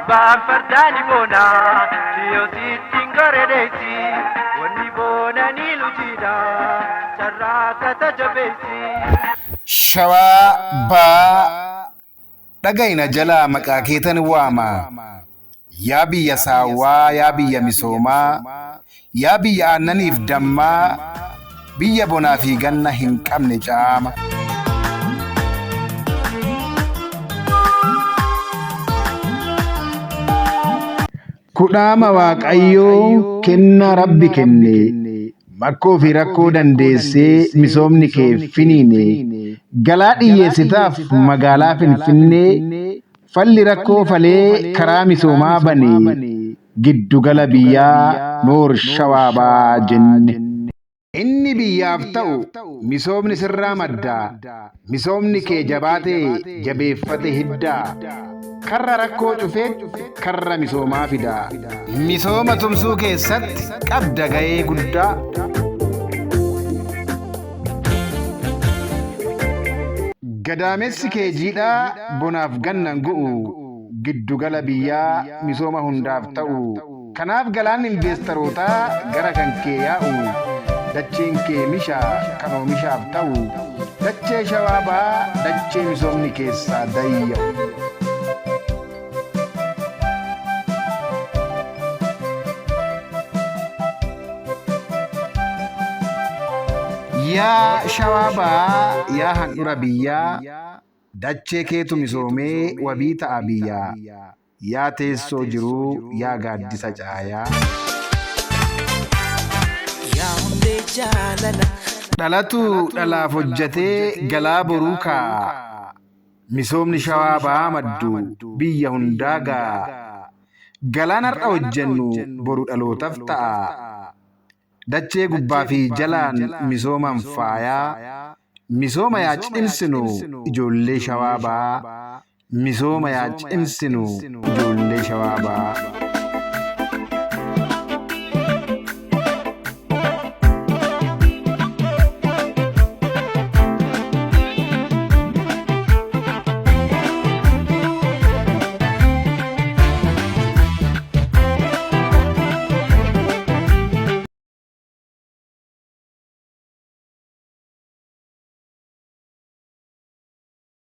Abbaan fardaani boona siyoosiitiin gareedeessi wanni boona ni lutiidha sarraa kata jabeessi. Shawaa baa dhagayna jalaa maqaa keetan waama. Yaa biyya saawwaa, yaa biyya misoomaa, yaa biyya aannaniif dammaa, biyya bonaa fi ganna hin qabne caama. Kudhaama Waaqayyoo kenna Rabbi kenne, makkoo fi rakkoo dandeessee misoomni kee finiine. Galaa dhiyyeessitaaf magaalaa Finfinnee, falli rakkoo falee karaa misoomaa bane. Giddugala biyyaa Noor Shawaa Baa jenne. Inni biyyaaf ta'u misoomni sirraa maddaa, misoomni kee jabaatee jabeeffate hiddaa. Karra rakkoo cufee karra misoomaa fidaa. Misooma tumsuu keessatti qabda ga'ee guddaa. Gadaamessi kee jiidhaa bonaaf gannan gu'u, giddugala biyyaa misooma hundaaf ta'u. Kanaaf galaan investorootaa gara kan kee yaa'u, dacheen kee mishaa kan oomishaaf ta'u. Dachee Shawaa Baa dachee misoomni keessaa dayya'u. Yaa Shawaa Baa, yaa handhuura biyyaa, dachee keetu misoomee wabii ta'a biyyaa. Yaa teessoo jiruu, yaa gaaddisa caayaa. Dhalatu dhalaaf hojjetee galaa boruu kaa'a. Misoomni Shawaa Baa maddu biyya hundaa ga'a. Galaan har'a hojjennu boru dhalootaaf ta'a. Dachee gubbaa fi jalaan misoomaan faayaa. Misooma yaa cimsinu ijoollee Shawaa Baa. Misooma yaa cimsinu ijoollee Shawaa Baa.